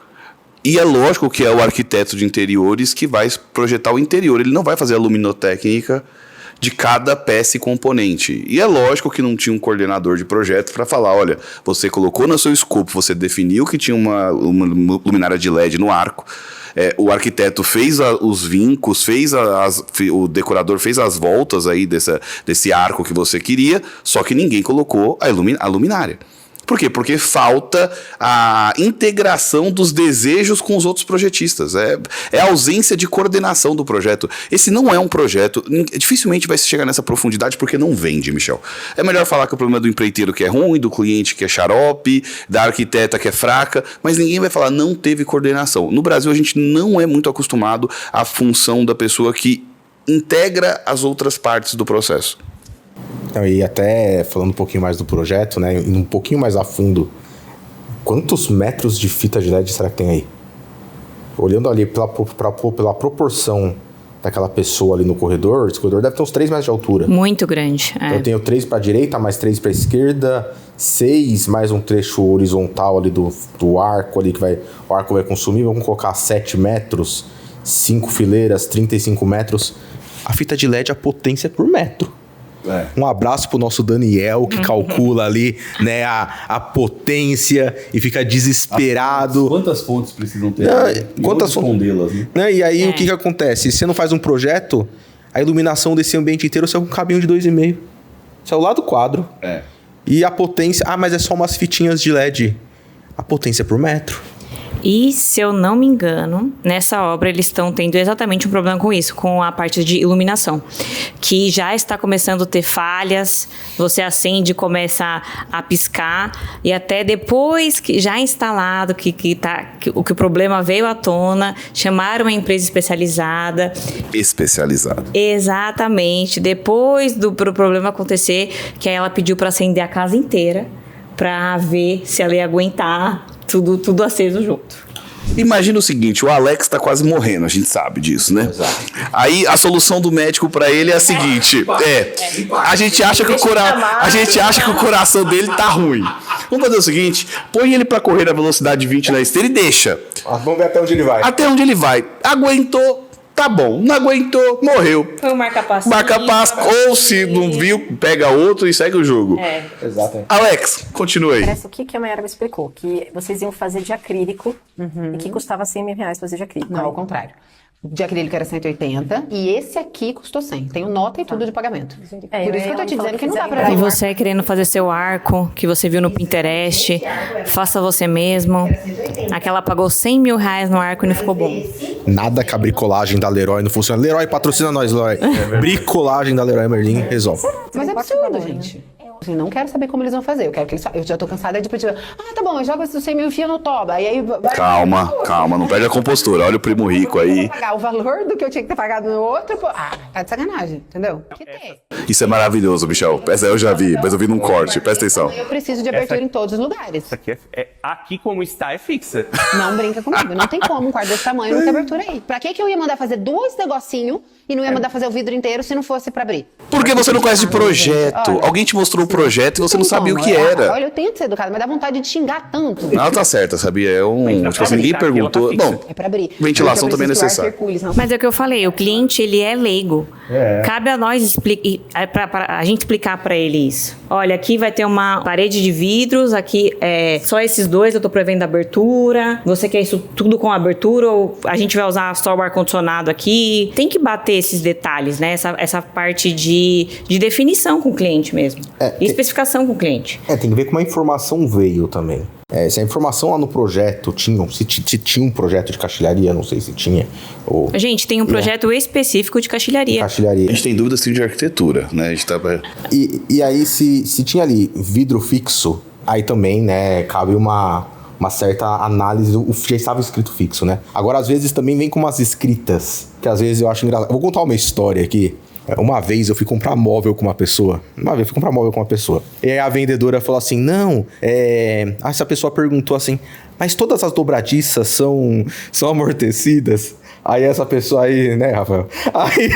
E é lógico que é o arquiteto de interiores que vai projetar o interior. Ele não vai fazer a luminotécnica de cada peça e componente. E é lógico que não tinha um coordenador de projeto para falar, olha, você colocou no seu escopo, você definiu que tinha uma luminária de LED no arco, o arquiteto fez os vincos, o decorador fez as voltas aí desse arco que você queria, só que ninguém colocou a luminária. Por quê? Porque falta a integração dos desejos com os outros projetistas. É a ausência de coordenação do projeto. Esse não é um projeto... Dificilmente vai se chegar nessa profundidade porque não vende, Michel. É melhor falar que o problema é do empreiteiro que é ruim, do cliente que é xarope, da arquiteta que é fraca, mas ninguém vai falar não teve coordenação. No Brasil, a gente não é muito acostumado à função da pessoa que integra as outras partes do processo. E até falando um pouquinho mais do projeto, né, indo um pouquinho mais a fundo, quantos metros de fita de LED será que tem aí? Olhando ali pela proporção daquela pessoa ali no corredor, esse corredor deve ter uns 3 metros de altura. Muito grande. Então eu tenho 3 para a direita, mais 3 para a esquerda, 6, mais um trecho horizontal ali do arco ali que o arco vai consumir, vamos colocar 7 metros, 5 fileiras, 35 metros. A fita de LED, a potência é por metro. Um abraço pro nosso Daniel, que calcula ali, né, a potência e fica desesperado. Quantas fontes precisam ter? Quantas fontes? Né? E aí, o que acontece? Se você não faz um projeto, a iluminação desse ambiente inteiro sai com um cabinho de 2,5. Isso é o lado do quadro. E a potência... mas é só umas fitinhas de LED. A potência é por metro. E, se eu não me engano, nessa obra eles estão tendo exatamente um problema com isso, com a parte de iluminação, que já está começando a ter falhas, você acende e começa a piscar, e até depois que já instalado, que o problema veio à tona, chamaram uma empresa especializada. Exatamente. Depois do problema acontecer, que aí ela pediu para acender a casa inteira, para ver se ela ia aguentar tudo aceso junto. Imagina o seguinte, o Alex tá quase morrendo, a gente sabe disso, né? Exato. Aí a solução do médico pra ele é a seguinte, a gente acha que o coração dele tá ruim. Vamos fazer o seguinte, põe ele pra correr na velocidade de 20 na esteira e deixa. Vamos ver até onde ele vai. Até onde ele vai. Aguentou, tá bom. Não aguentou, morreu. Foi um marca-passo. Ou se não viu, pega outro e segue o jogo. Exato. Alex, continua aí. Parece o que a Mayara me explicou, que vocês iam fazer de acrílico e que custava R$100.000 fazer de acrílico. Não, ao contrário. De acrílico era 180 e esse aqui custou 100. Tenho nota e tudo de pagamento. Por isso que eu tô te dizendo que não dá pra... E você querendo fazer seu arco, que você viu no Pinterest, faça você mesmo. Aquela pagou R$100.000 no arco e não ficou bom. Nada que a bricolagem da Leroy não funciona. Leroy, patrocina nós, Leroy. Bricolagem da Leroy Merlin resolve. Mas é absurdo, gente. Eu não quero saber como eles vão fazer. Eu já tô cansada de pedir. Tá bom, joga esses 100 mil fios no toba. Aí Calma, não perde a compostura. Olha o primo rico aí. Pagar o valor do que eu tinha que ter pagado no outro. Tá de sacanagem, entendeu? Isso é maravilhoso, Michel. Essa eu já vi, mas eu vi num corte. Presta atenção. Eu preciso de abertura em todos os lugares. Isso aqui aqui como está é fixa. Não brinca comigo. Não tem como um quarto desse tamanho não ter abertura aí. Pra que eu ia mandar fazer 2 negocinhos e não ia mandar fazer o vidro inteiro se não fosse pra abrir? Porque você não conhece de projeto. Alguém te mostrou o projeto e você não sabia o que era. Olha, eu tento ser educada, mas dá vontade de xingar tanto. Ela tá certa, sabia? Tipo assim, ninguém perguntou. Bom, é pra abrir. Ventilação também é necessária. Mas é o que eu falei, o cliente, ele é leigo. Cabe a nós a gente explicar pra ele isso. Olha, aqui vai ter uma parede de vidros, aqui é só esses 2, eu tô prevendo a abertura. Você quer isso tudo com abertura ou a gente vai usar só o ar-condicionado aqui? Tem que bater esses detalhes, né? Essa parte de definição com o cliente mesmo. E especificação com o cliente. Tem que ver como a informação veio também. Se a informação lá no projeto se tinha um projeto de caixilharia, não sei se tinha. Gente, tem um projeto específico de caixilharia. A gente tem dúvidas sim de arquitetura, né? A gente tá... E aí, se tinha ali vidro fixo, aí também, né, cabe uma uma certa análise, já estava escrito fixo, né? Agora, às vezes, também vem com umas escritas, que às vezes eu acho engraçado. Eu vou contar uma história aqui. Uma vez eu fui comprar móvel com uma pessoa. E aí a vendedora falou assim, não, essa pessoa perguntou assim, mas todas as dobradiças são amortecidas? Aí essa pessoa aí, né, Rafael? Aí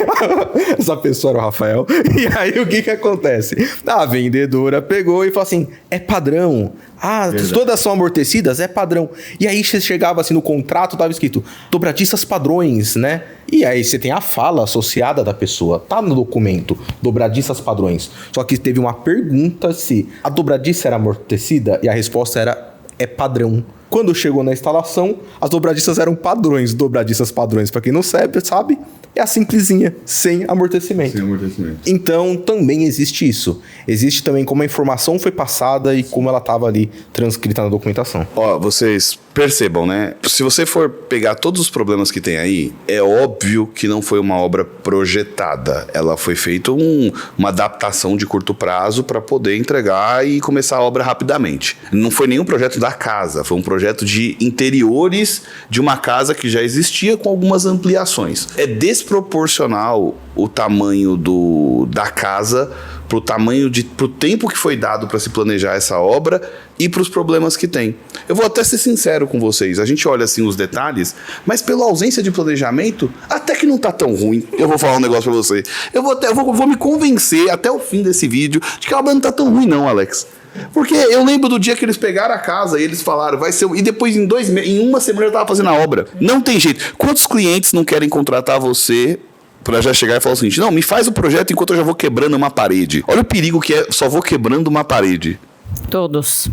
essa pessoa era o Rafael. E aí o que acontece? A vendedora pegou e falou assim, é padrão. Todas são amortecidas? É padrão. E aí você chegava assim no contrato, tava escrito dobradiças padrões, né? E aí você tem a fala associada da pessoa. Tá no documento, dobradiças padrões. Só que teve uma pergunta se a dobradiça era amortecida e a resposta era, é padrão. Quando chegou na instalação, as dobradiças eram padrões. Dobradiças padrões, pra quem não sabe, é a simplesinha, sem amortecimento. Então, também existe isso. Existe também como a informação foi passada e como ela estava ali transcrita na documentação. Ó, vocês percebam, né? Se você for pegar todos os problemas que tem aí, é óbvio que não foi uma obra projetada. Ela foi feita uma adaptação de curto prazo para poder entregar e começar a obra rapidamente. Não foi nenhum projeto da casa, foi um projeto de interiores de uma casa que já existia com algumas ampliações. É desproporcional o tamanho da casa pro tempo que foi dado para se planejar essa obra e para os problemas que tem. Eu vou até ser sincero com vocês, a gente olha assim os detalhes, mas pela ausência de planejamento, até que não tá tão ruim. Eu vou falar um negócio para você. Eu vou me convencer até o fim desse vídeo de que a obra não tá tão ruim não, Alex. Porque eu lembro do dia que eles pegaram a casa e eles falaram, vai ser... E depois em uma semana eu tava fazendo a obra. Não tem jeito. Quantos clientes não querem contratar você pra já chegar e falar o seguinte, não, me faz o projeto enquanto eu já vou quebrando uma parede. Olha o perigo que é, só vou quebrando uma parede. Todos.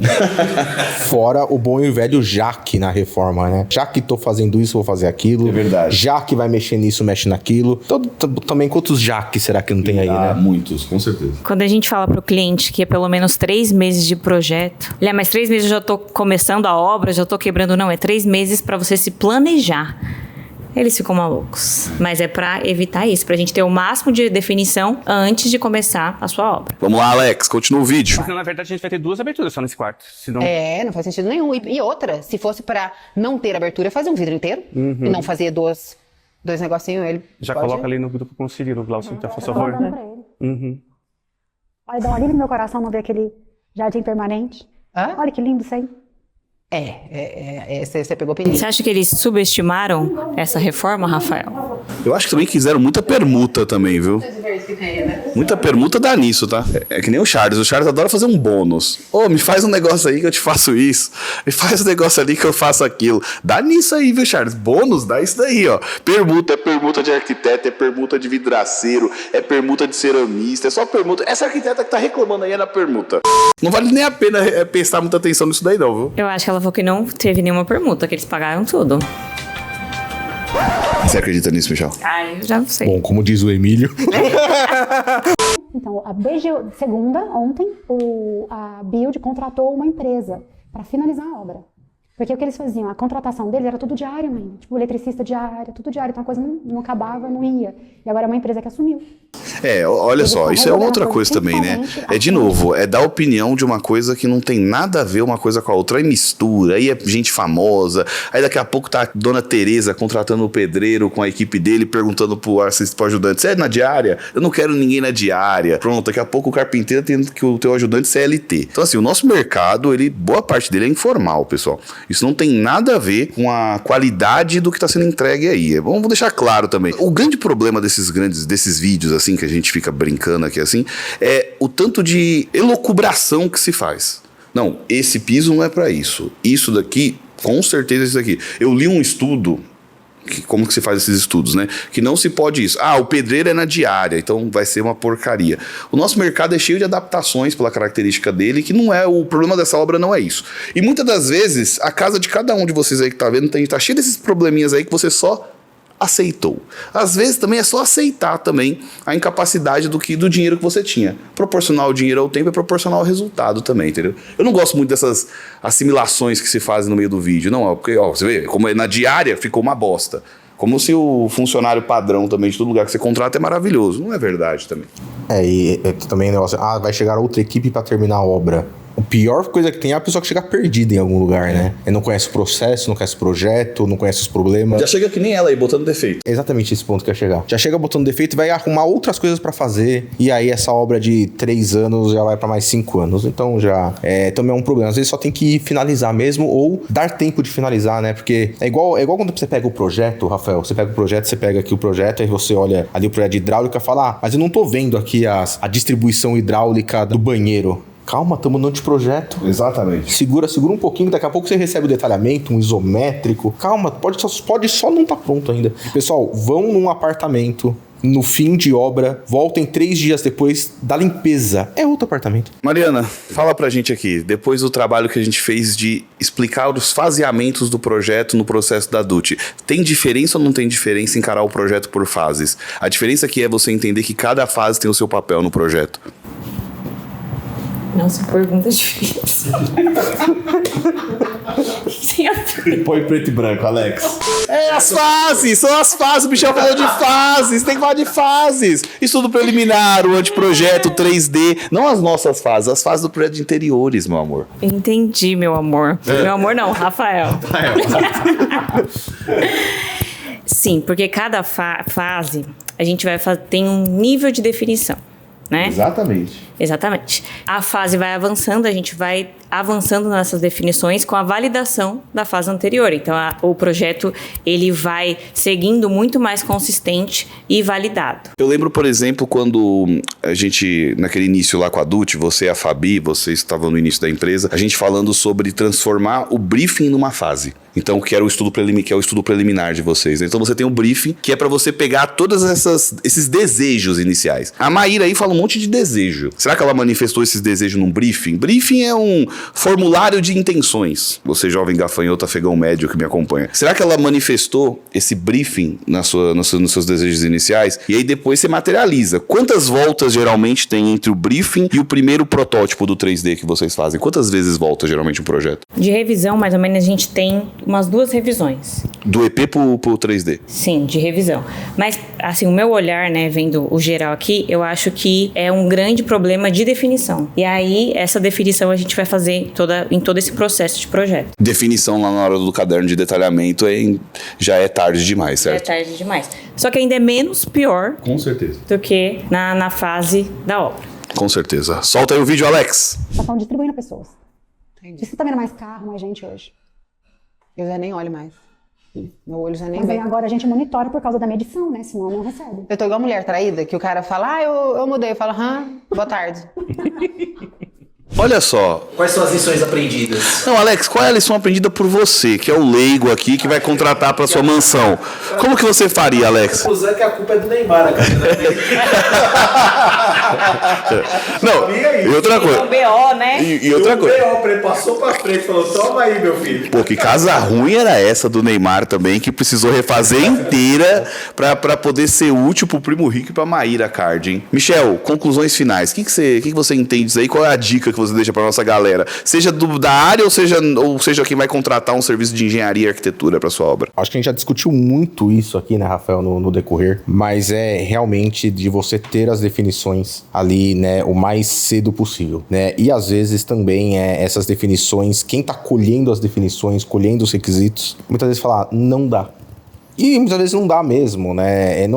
Fora o bom e velho já que na reforma, né? Já que tô fazendo isso, vou fazer aquilo. É verdade. Já que vai mexer nisso, mexe naquilo. Então, também quantos já que será que não tem aí, né? Muitos, com certeza. Quando a gente fala pro cliente que é pelo menos 3 meses de projeto, mas 3 meses eu já tô começando a obra, já tô quebrando, não, é 3 meses para você se planejar. Eles ficam malucos. Mas é pra evitar isso, pra gente ter o máximo de definição antes de começar a sua obra. Vamos lá, Alex, continua o vídeo. Porque, na verdade, a gente vai ter 2 aberturas só nesse quarto. Senão... Não faz sentido nenhum. E outra, se fosse pra não ter abertura, fazer um vidro inteiro. E não fazer dois negocinhos, ele já pode... coloca ali no grupo com o Cirilo, Glaucio, por favor. Olha, dá um alívio no meu coração não ver aquele jardim permanente. Olha que lindo isso aí. Você pegou perigo. Você acha que eles subestimaram essa reforma, Rafael? Eu acho que também quiseram muita permuta também, viu? Muita permuta dá nisso, tá? É que nem o Charles. O Charles adora fazer um bônus. Me faz um negócio aí que eu te faço isso. Me faz um negócio ali que eu faço aquilo. Dá nisso aí, viu, Charles? Bônus, dá isso daí, ó. Permuta, é permuta de arquiteto, é permuta de vidraceiro, é permuta de ceramista, é só permuta. Essa arquiteta que tá reclamando aí é na permuta. Não vale nem a pena prestar muita atenção nisso daí, não, viu? Eu acho que ela falou que não teve nenhuma permuta, que eles pagaram tudo. Você acredita nisso, Michel? Eu já não sei. Bom, como diz o Emílio. Então, desde segunda, ontem, a Build contratou uma empresa para finalizar a obra. Porque o que eles faziam? A contratação deles era tudo diário, mãe. Tipo, eletricista diário, tudo diário. Então a coisa não acabava, não ia. E agora é uma empresa que assumiu. Olha só, isso é outra coisa também, né? De novo, dar opinião de uma coisa que não tem nada a ver uma coisa com a outra. Aí mistura, aí é gente famosa. Aí daqui a pouco tá a Dona Tereza contratando o pedreiro com a equipe dele, perguntando pro ajudante, você é na diária? Eu não quero ninguém na diária. Pronto, daqui a pouco o carpinteiro tem que o teu ajudante CLT. Então assim, o nosso mercado, boa parte dele é informal, pessoal. Isso não tem nada a ver com a qualidade do que está sendo entregue aí. Vamos deixar claro também. O grande problema desses vídeos, assim, que a gente fica brincando aqui, assim, é o tanto de elucubração que se faz. Não, esse piso não é para isso. Isso daqui, com certeza isso daqui. Eu li um estudo... Como que se faz esses estudos, né? Que não se pode isso. O pedreiro é na diária, então vai ser uma porcaria. O nosso mercado é cheio de adaptações pela característica dele, que não é o problema dessa obra, não é isso. E muitas das vezes, a casa de cada um de vocês aí que tá vendo, tá cheio desses probleminhas aí que você só aceitou. Às vezes também é só aceitar também a incapacidade do dinheiro que você tinha. Proporcional o dinheiro ao tempo é proporcional ao resultado também, entendeu? Eu não gosto muito dessas assimilações que se fazem no meio do vídeo, não, porque, você vê, como é na diária ficou uma bosta. Como se o funcionário padrão também de todo lugar que você contrata é maravilhoso. Não é verdade também. E também o negócio, vai chegar outra equipe para terminar a obra. A pior coisa que tem é a pessoa que chega perdida em algum lugar, né? Não conhece o processo, não conhece o projeto, não conhece os problemas. Já chega que nem ela aí, botando defeito. Exatamente esse ponto que ia chegar. Já chega botando defeito e vai arrumar outras coisas pra fazer. E aí essa obra de 3 anos já vai pra mais 5 anos. Então já também é um problema. Às vezes só tem que finalizar mesmo ou dar tempo de finalizar, né? Porque é igual quando você pega o projeto, Rafael. Você pega o projeto, você pega aqui o projeto, aí você olha ali o projeto de hidráulica e fala, mas eu não tô vendo aqui a distribuição hidráulica do banheiro. Calma, estamos no anteprojeto. Exatamente. Segura um pouquinho, daqui a pouco você recebe o detalhamento, um isométrico. Calma, pode só não estar pronto ainda. Pessoal, vão num apartamento, no fim de obra, voltem 3 dias depois da limpeza. É outro apartamento. Mariana, fala pra gente aqui, depois do trabalho que a gente fez de explicar os faseamentos do projeto no processo da DUT, tem diferença ou não tem diferença encarar o projeto por fases? A diferença aqui é você entender que cada fase tem o seu papel no projeto. Nossa, pergunta difícil. Põe preto e branco, Alex. É as fases, são as fases. O Michel falou de fases, tem que falar de fases. Estudo preliminar, o anteprojeto, 3D. Não as nossas fases, as fases do projeto de interiores, meu amor. Entendi, meu amor. Meu amor não, Rafael. Sim, porque cada fase a gente vai tem um nível de definição, né? Exatamente. A fase vai avançando, a gente vai avançando nessas definições com a validação da fase anterior. Então, o projeto ele vai seguindo muito mais consistente e validado. Eu lembro, por exemplo, quando a gente, naquele início lá com a DUT, você e a Fabi, vocês estavam no início da empresa, a gente falando sobre transformar o briefing numa fase. Então, que era o estudo preliminar de vocês. Então, você tem um briefing que é para você pegar todos esses desejos iniciais. A Maíra aí fala um monte de desejo. Será que ela manifestou esses desejos num briefing? Briefing é um formulário de intenções. Você, jovem gafanhoto, afegão médio que me acompanha. Será que ela manifestou esse briefing nos seus desejos iniciais? E aí depois você materializa. Quantas voltas geralmente tem entre o briefing e o primeiro protótipo do 3D que vocês fazem? Quantas vezes volta geralmente um projeto? De revisão, mais ou menos, a gente tem umas 2 revisões. Do EP pro 3D? Sim, de revisão. Mas, assim, o meu olhar, né, vendo o geral aqui, eu acho que é um grande problema de definição. E aí, essa definição a gente vai fazer em todo esse processo de projeto. Definição lá na hora do caderno de detalhamento já é tarde demais, certo? É tarde demais. Só que ainda é menos pior. Com certeza. Do que na fase da obra. Com certeza. Solta aí o vídeo, Alex. Só estão distribuindo pessoas. Entendi. Você tá vendo mais carro, mais gente hoje? Eu já nem olho mais. Meu olho já nem Mas vê. aí agora a gente monitora por causa da medição, né? Senão não recebe. Eu tô igual a mulher traída, que o cara fala, eu mudei. Eu falo, boa tarde. Olha só. Quais são as lições aprendidas? Não, Alex, qual é a lição aprendida por você, que é o leigo aqui, que vai contratar para sua mansão? Como que você faria, Alex? Usando que a culpa é do Neymar, Não, e outra coisa. BO, né? E outra coisa. O passou pra frente, falou, toma aí, meu filho. Pô, que casa ruim era essa do Neymar também, que precisou refazer inteira pra poder ser útil pro Primo Rico e pra Maíra Card, hein? Michel, conclusões finais. O que você entende disso aí? Qual é a dica que você deixa pra nossa galera? Seja da área ou seja quem vai contratar um serviço de engenharia e arquitetura pra sua obra? Acho que a gente já discutiu muito isso aqui, né, Rafael, no decorrer, mas é realmente de você ter as definições ali, né, o mais cedo possível, né, e às vezes também essas definições, quem tá colhendo as definições, colhendo os requisitos, muitas vezes fala, não dá. E muitas vezes não dá mesmo, né?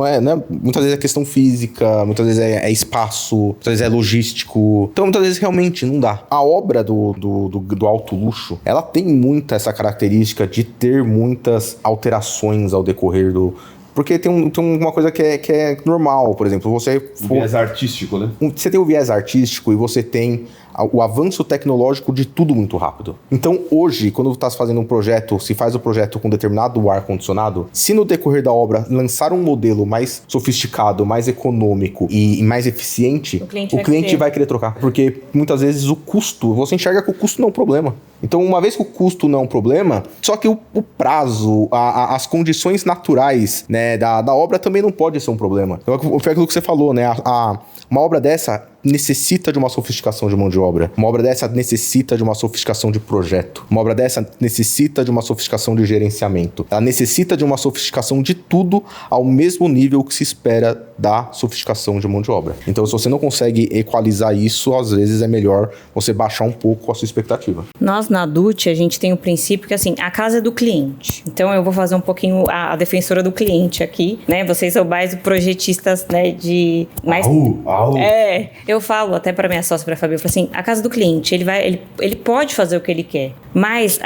Muitas vezes é questão física, muitas vezes é espaço, muitas vezes é logístico. Então, muitas vezes realmente não dá. A obra do alto luxo, ela tem muita essa característica de ter muitas alterações ao decorrer do... Porque tem uma coisa que é normal, por exemplo, O viés artístico, né? Você tem o viés artístico e você tem o avanço tecnológico de tudo muito rápido. Então, hoje, quando você está fazendo um projeto, se faz o projeto com determinado ar-condicionado, se no decorrer da obra lançar um modelo mais sofisticado, mais econômico e mais eficiente, o cliente vai querer trocar. Porque, muitas vezes, o custo, você enxerga que o custo não é um problema. Então, uma vez que o custo não é um problema, só que o prazo, as condições naturais, né, da obra também não pode ser um problema. Então, foi aquilo que você falou, né? Uma obra dessa necessita de uma sofisticação de mão de obra. Uma obra dessa necessita de uma sofisticação de projeto. Uma obra dessa necessita de uma sofisticação de gerenciamento. Ela necessita de uma sofisticação de tudo ao mesmo nível que se espera da sofisticação de mão de obra. Então, se você não consegue equalizar isso, às vezes é melhor você baixar um pouco a sua expectativa. Nós, na Dutch, a gente tem o princípio que, assim, a casa é do cliente. Então, eu vou fazer um pouquinho a defensora do cliente aqui, né? Vocês são mais projetistas, né, de... Mais... Eu falo até para minha sócia, para a Fabi, eu falo assim, a casa do cliente, ele pode fazer o que ele quer, mas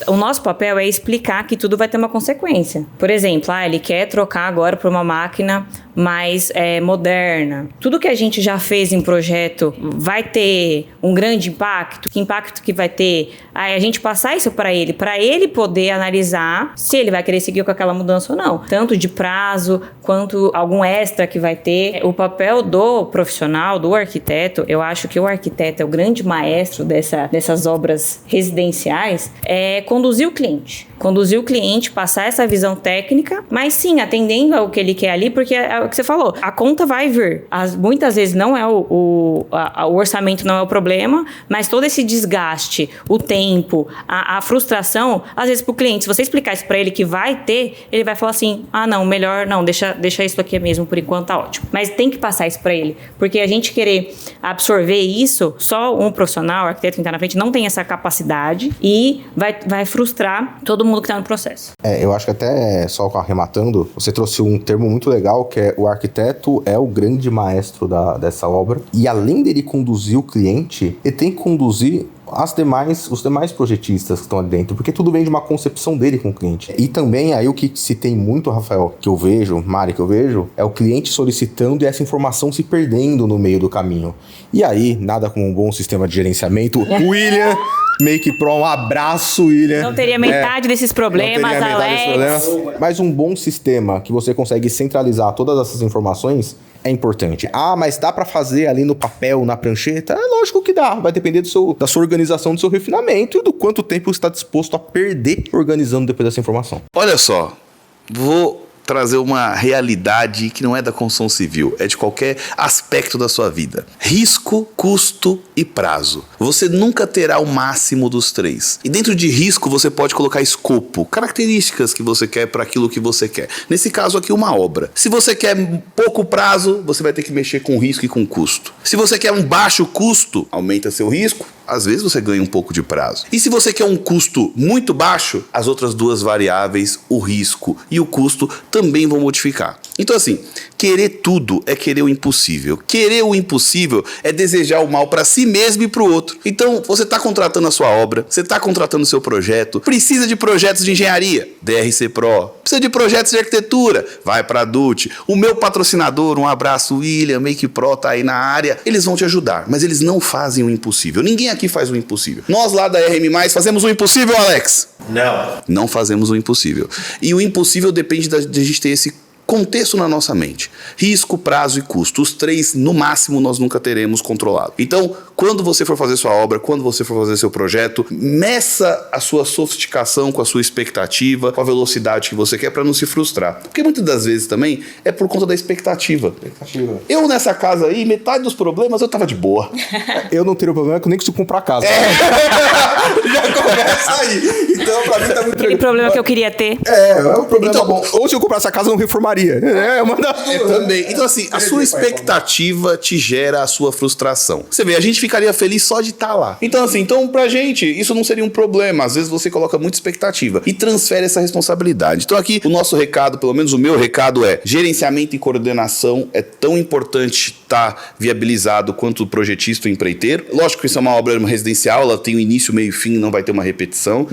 o nosso papel é explicar que tudo vai ter uma consequência. Por exemplo, ele quer trocar agora para uma máquina mais moderna. Tudo que a gente já fez em projeto vai ter um grande impacto? Que impacto que vai ter? A gente passar isso para ele poder analisar se ele vai querer seguir com aquela mudança ou não. Tanto de prazo, quanto algum extra que vai ter. O papel do profissional, do arquiteto, eu acho que o arquiteto é o grande maestro dessas obras residenciais, é conduzir o cliente. Conduzir o cliente, passar essa visão técnica, mas sim, atendendo ao que ele quer ali, porque é o que você falou, a conta vai vir. Muitas vezes não é o orçamento não é o problema, mas todo esse desgaste, o tempo, a frustração, às vezes pro cliente, se você explicar isso pra ele que vai ter, ele vai falar assim, não, melhor não, deixa isso aqui mesmo, por enquanto tá ótimo. Mas tem que passar isso pra ele, porque a gente querer absorver isso, só um profissional, arquiteto que tá na frente, não tem essa capacidade e vai frustrar todo mundo que tá no processo. Eu acho que até, só arrematando, você trouxe um termo muito legal, que é o arquiteto é o grande maestro dessa obra, e além dele conduzir o cliente, ele tem que conduzir os demais projetistas que estão ali dentro, porque tudo vem de uma concepção dele com o cliente. E também aí o que se tem muito, Rafael, que eu vejo, Mari, que eu vejo, é o cliente solicitando e essa informação se perdendo no meio do caminho. E aí, nada como um bom sistema de gerenciamento. William, Make Pro, um abraço, William. Não teria metade desses problemas, Alex. Mas um bom sistema que você consegue centralizar todas essas informações é importante. Mas dá pra fazer ali no papel, na prancheta? É lógico que dá. Vai depender da sua organização, do seu refinamento e do quanto tempo você está disposto a perder organizando depois dessa informação. Olha só, vou trazer uma realidade que não é da construção civil, é de qualquer aspecto da sua vida. Risco, custo e prazo. Você nunca terá o máximo dos três. E dentro de risco você pode colocar escopo, características que você quer para aquilo que você quer. Nesse caso aqui, uma obra. Se você quer pouco prazo, você vai ter que mexer com risco e com custo. Se você quer um baixo custo, aumenta seu risco. Às vezes você ganha um pouco de prazo. E se você quer um custo muito baixo, as outras duas variáveis, o risco e o custo, também vão modificar. Então assim, querer tudo é querer o impossível. Querer o impossível é desejar o mal para si mesmo e para o outro. Então você está contratando a sua obra, você está contratando o seu projeto, precisa de projetos de engenharia, DRC Pro. Precisa de projetos de arquitetura, vai para a Dutch. O meu patrocinador, um abraço, William, Make Pro, tá aí na área. Eles vão te ajudar, mas eles não fazem o impossível. Ninguém aqui faz o impossível. Nós lá da RM+, fazemos o impossível, Alex? Não fazemos o impossível. E o impossível depende de a gente ter esse contexto na nossa mente. Risco, prazo e custo. Os três, no máximo, nós nunca teremos controlado. Então, quando você for fazer sua obra, quando você for fazer seu projeto, meça a sua sofisticação com a sua expectativa, com a velocidade que você quer para não se frustrar. Porque muitas das vezes também é por conta da expectativa. Eu nessa casa aí, metade dos problemas eu tava de boa. Eu não teria problema que eu nem consigo comprar casa. Já começa aí. Então, pra mim tá muito Aquele problema que eu queria ter. É um problema bom. Ou se eu comprasse a casa, eu não reformaria. Também. Então, assim, a sua expectativa te gera a sua frustração. Você vê, a gente ficaria feliz só de estar lá. Então, assim, pra gente, isso não seria um problema. Às vezes você coloca muita expectativa e transfere essa responsabilidade. Então, aqui, o nosso recado, pelo menos o meu recado é: gerenciamento e coordenação é tão importante estar viabilizado quanto o projetista e o empreiteiro. Lógico que isso é uma obra residencial, ela tem um início, meio e fim, não vai ter uma repetição.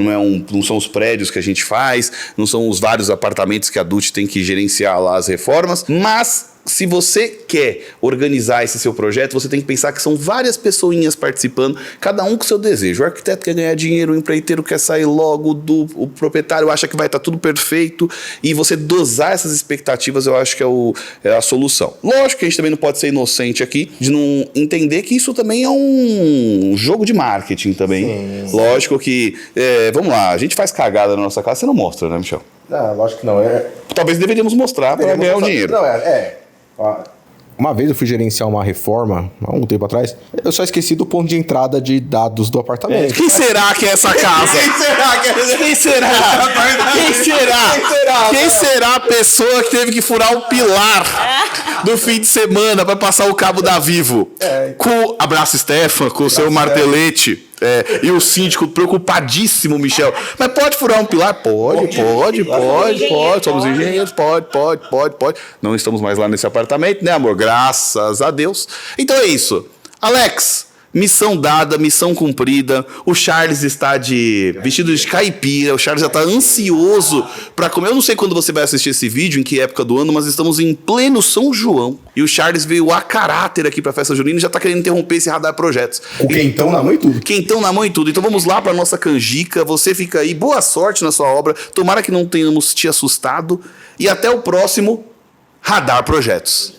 Não são os prédios que a gente faz, não são os vários apartamentos que a Dutch tem que gerenciar lá as reformas, mas se você quer organizar esse seu projeto, você tem que pensar que são várias pessoinhas participando, cada um com seu desejo. O arquiteto quer ganhar dinheiro, o empreiteiro quer sair logo, o proprietário acha que vai estar tudo perfeito, e você dosar essas expectativas, eu acho que é a solução. Lógico que a gente também não pode ser inocente aqui, de não entender que isso também é um jogo de marketing também. Sim. Lógico que, vamos lá, a gente faz cagada na nossa casa, você não mostra, né, Michel? Não, lógico que não. Talvez deveríamos mostrar para ganhar um dinheiro. Não, Uma vez eu fui gerenciar uma reforma, há um tempo atrás, eu só esqueci do ponto de entrada de dados do apartamento. Quem será que é essa casa? Quem será a pessoa que teve que furar o pilar do fim de semana pra passar o cabo da Vivo? Com abraço, Stefan, com o seu martelete. E o síndico preocupadíssimo, Michel. Mas pode furar um pilar? Pode. Somos engenheiros, pode. Não estamos mais lá nesse apartamento, né, amor? Graças a Deus. Então é isso. Alex, missão dada, missão cumprida. O Charles está vestido de caipira. O Charles já está ansioso para comer. Eu não sei quando você vai assistir esse vídeo, em que época do ano, mas estamos em pleno São João. E o Charles veio a caráter aqui para a festa junina e já está querendo interromper esse radar projetos. O quentão na mão e tudo. Quentão na mão e tudo. Então vamos lá para nossa canjica. Você fica aí. Boa sorte na sua obra. Tomara que não tenhamos te assustado. E até o próximo Radar Projetos.